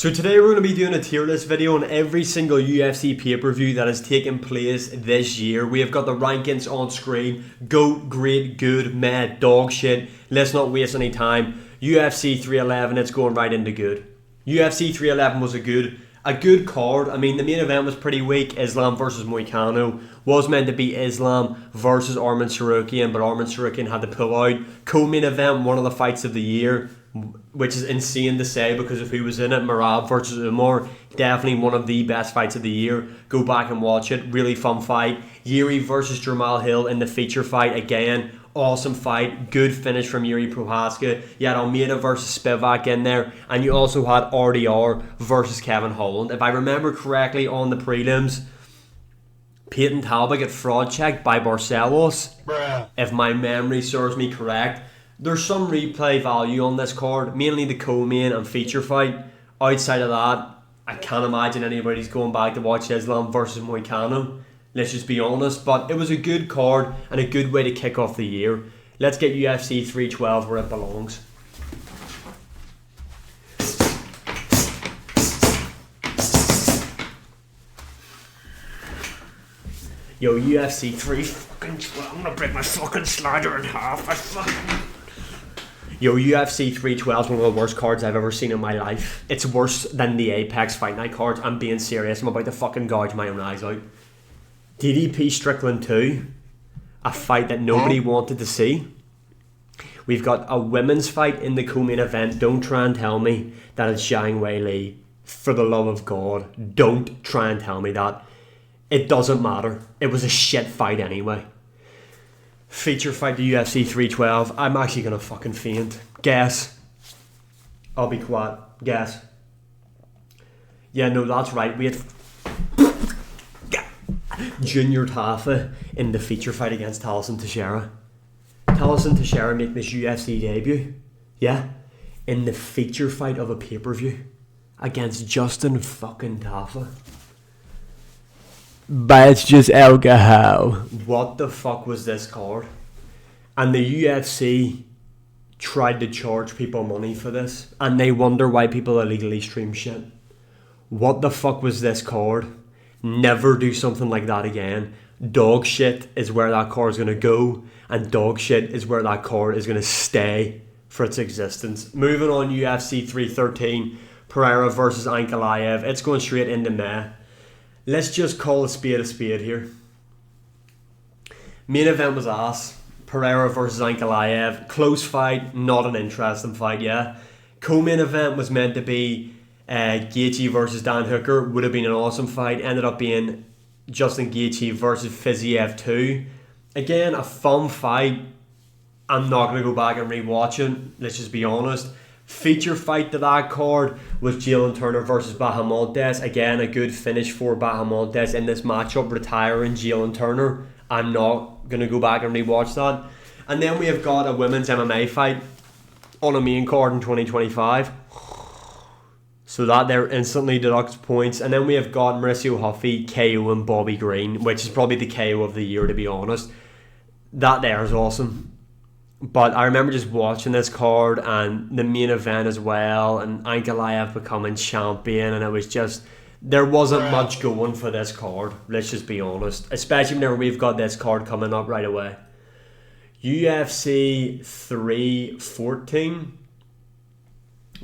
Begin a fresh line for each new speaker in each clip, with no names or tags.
So today we're going to be doing a tier list video on every single UFC pay-per-view that has taken place this year. We have got the rankings on screen. GOAT, great, good, meh, dog shit. Let's not waste any time. UFC 311, it's going right into good. UFC 311 was a good card. I mean, the main event was pretty weak. Islam versus Moicano was meant to be Islam versus Arman Tsarukyan, but Arman Tsarukyan had to pull out. Co-main event, one of the fights of the year, which is insane to say because of who was in it. Marab versus Umar, definitely one of the best fights of the year. Go back and watch it. Really fun fight. Yuri versus Jamal Hill in the feature fight. Again, awesome fight. Good finish from Yuri Prohaska. You had Almeida versus Spivak in there. And you also had RDR versus Kevin Holland. If I remember correctly on the prelims, Peyton Talbot got fraud checked by Barcelos.
Bruh.
If my memory serves me correct. There's some replay value on this card, mainly the co-main and feature fight. Outside of that, I can't imagine anybody's going back to watch Islam versus Moicano. Let's just be honest. But it was a good card and a good way to kick off the year. Let's get UFC 312 where it belongs. Yo, UFC 312. I'm gonna break my fucking slider in half. Yo, UFC 312 is one of the worst cards I've ever seen in my life. It's worse than the Apex Fight Night cards. I'm being serious. I'm about to fucking gouge my own eyes out. DDP Strickland 2. A fight that nobody wanted to see. We've got a women's fight in the co-main event. Don't try and tell me that it's Zhang Weili. For the love of God, don't try and tell me that. It doesn't matter. It was a shit fight anyway. Feature fight to UFC 312. I'm actually gonna fucking faint. Guess. I'll be quiet. Guess. Yeah, no, that's right. We had Junior Tafa in the feature fight against Talison Teixeira. Talison Teixeira making his UFC debut. Yeah. In the feature fight of a pay-per-view against Justin fucking Tafa. But it's just alcohol. What the fuck was this card? And the UFC tried to charge people money for this, and they wonder why people illegally stream shit. What the fuck was this card? Never do something like that again. Dog shit is where that card is going to go, and dog shit is where that card is going to stay for its existence. Moving on, UFC 313, Pereira versus Ankalaev. It's going straight into May. Let's just call a spade here. Main event was ass. Pereira versus Ankalaev. Close fight, not an interesting fight, yeah. Co-main event was meant to be Gaethje versus Dan Hooker. Would have been an awesome fight. Ended up being Justin Gaethje versus Fiziev 2. Again, a fun fight. I'm not going to go back and rewatch it. Let's just be honest. Feature fight to that card was Jalen Turner versus Bahamontes. Again, a good finish for Bahamontes in this matchup, retiring Jalen Turner. I'm not going to go back and rewatch that. And then we have got a women's MMA fight on a main card in 2025. So that there instantly deducts points. And then we have got Mauricio Huffy, KO and Bobby Green, which is probably the KO of the year, to be honest. That there is awesome. But I remember just watching this card and the main event as well, and Ankalaev becoming champion, and it was just, there wasn't much going for this card, let's just be honest. Especially whenever we've got this card coming up right away. UFC 314,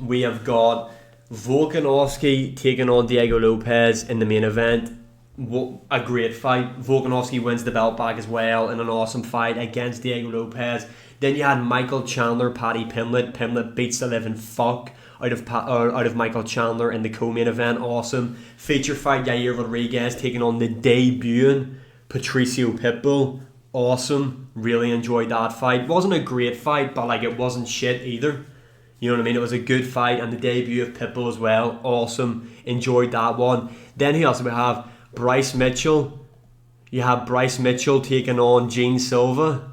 we have got Volkanovski taking on Diego Lopez in the main event. A great fight. Volkanovski wins the belt back as well in an awesome fight against Diego Lopez. Then you had Michael Chandler, Paddy Pimblett. Pimblett beats the living fuck out of Michael Chandler in the co-main event. Awesome. Feature fight, Yair Rodriguez taking on the debuting Patricio Pitbull. Awesome. Really enjoyed that fight. Wasn't a great fight, but like it wasn't shit either. You know what I mean? It was a good fight, and the debut of Pitbull as well. Awesome. Enjoyed that one. Then he also have Bryce Mitchell. You have Bryce Mitchell taking on Gene Silva.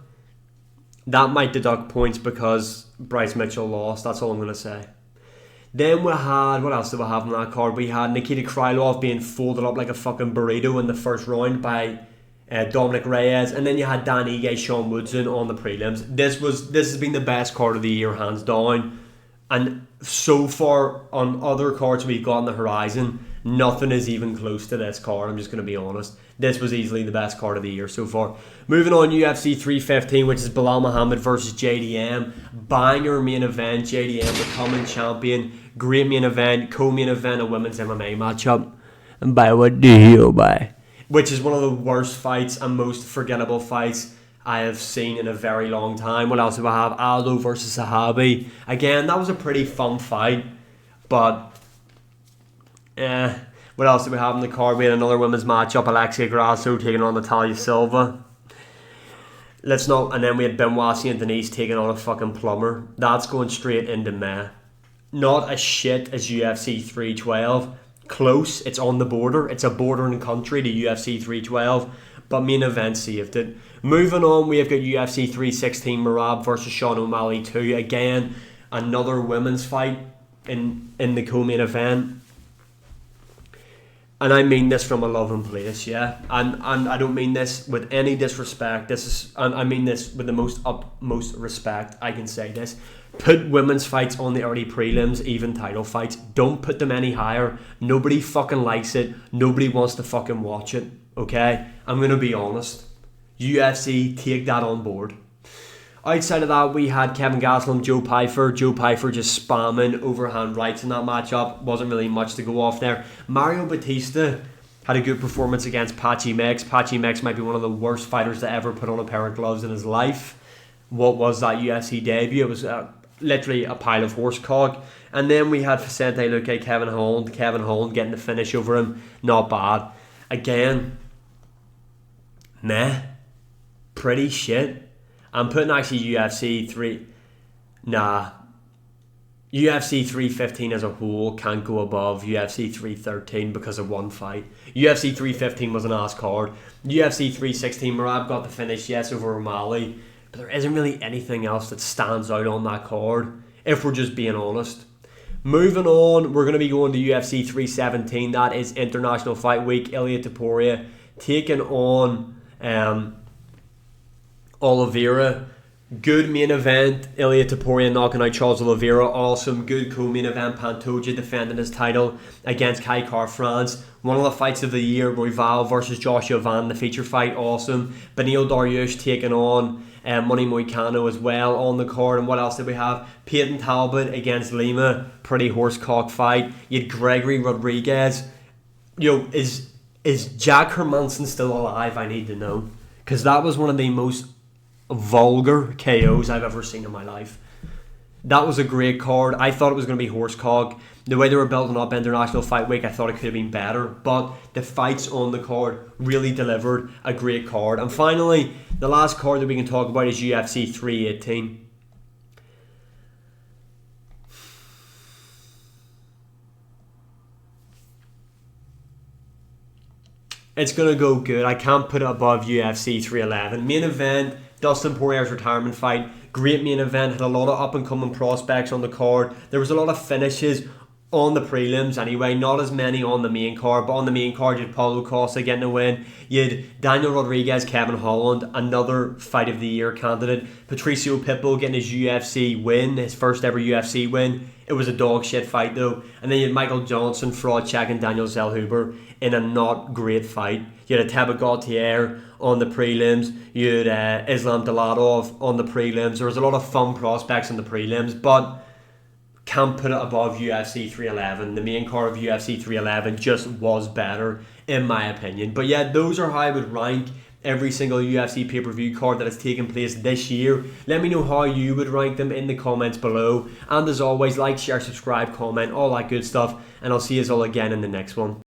That might deduct points because Bryce Mitchell lost. That's all I'm going to say. Then we had, what else did we have on that card? We had Nikita Krylov being folded up like a fucking burrito in the first round by Dominic Reyes. And then you had Dan Ige, Sean Woodson on the prelims. This has been the best card of the year, hands down. And so far on other cards we've got on the horizon, nothing is even close to this card. I'm just going to be honest. This was easily the best card of the year so far. Moving on, UFC 315, which is Bilal Muhammad versus JDM. Banger main event. JDM becoming champion. Great main event. Co-main event, a women's MMA matchup. And by what do you buy? Which is one of the worst fights and most forgettable fights I have seen in a very long time. What else do I have? Aldo versus Sahabi. Again, that was a pretty fun fight. But, what else do we have in the card? We had another women's matchup. Alexia Grasso taking on Natalia Silva. And then we had Benoit St. Denis taking on a fucking plumber. That's going straight into May. Not as shit as UFC 312. Close. It's on the border. It's a bordering country to UFC 312. But main event saved it. Moving on, we have got UFC 316 Merab versus Sean O'Malley 2. Again, another women's fight in the co-main event. And I mean this from a loving place, yeah. And I don't mean this with any disrespect. I mean this with the utmost respect. I can say this. Put women's fights on the early prelims, even title fights. Don't put them any higher. Nobody fucking likes it. Nobody wants to fucking watch it. Okay? I'm going to be honest. UFC, take that on board. Outside of that, we had Kevin Gastelum, Joe Pyfer. Joe Pyfer just spamming overhand rights in that matchup. Wasn't really much to go off there. Mario Batista had a good performance against Patchy Mix. Patchy Mix might be one of the worst fighters to ever put on a pair of gloves in his life. What was that UFC debut? It was literally a pile of horse cog. And then we had Vicente Luque, Kevin Holland. Kevin Holland getting the finish over him. Not bad. Again, meh. Pretty shit. I'm putting actually UFC 315 as a whole can't go above UFC 313 because of one fight. UFC 315 was an ass card. UFC 316, Merab got the finish, yes, over O'Malley. But there isn't really anything else that stands out on that card, if we're just being honest. Moving on, we're going to be going to UFC 317. That is International Fight Week. Ilia Topuria taking on Oliveira. Good main event. Ilia Topuria knocking out Charles Oliveira. Awesome. Good co-main event. Pantoja defending his title against Kai Car-France. One of the fights of the year. Royval versus Joshua Van. The feature fight. Awesome. Beneil Dariush taking on Money Moicano as well on the card. And what else did we have? Peyton Talbot against Lima. Pretty horsecock fight. You had Gregory Rodriguez. Is Jack Hermanson still alive? I need to know. Because that was one of the most vulgar KOs I've ever seen in my life. That was a great card. I thought it was going to be horsecock. The way they were building up International Fight Week, I thought it could have been better. But the fights on the card really delivered a great card. And finally, the last card that we can talk about is UFC 318. It's going to go good. I can't put it above UFC 311. Main event, Dustin Poirier's retirement fight. Great main event. Had a lot of up-and-coming prospects on the card. There was a lot of finishes on the prelims anyway. Not as many on the main card. But on the main card, you had Paulo Costa getting a win. You had Daniel Rodriguez, Kevin Holland. Another Fight of the Year candidate. Patricio Pitbull getting his UFC win. His first ever UFC win. It was a dog shit fight though. And then you had Michael Johnson, Fraud Check, and Daniel Zellhuber in a not great fight. You had a Teba Gautier on the prelims. You had Islam Daladov on the prelims. There was a lot of fun prospects on the prelims, but can't put it above UFC 311. The main card of UFC 311 just was better, in my opinion. But yeah, those are how I would rank every single UFC pay-per-view card that has taken place this year. Let me know how you would rank them in the comments below. And as always, like, share, subscribe, comment, all that good stuff. And I'll see you all again in the next one.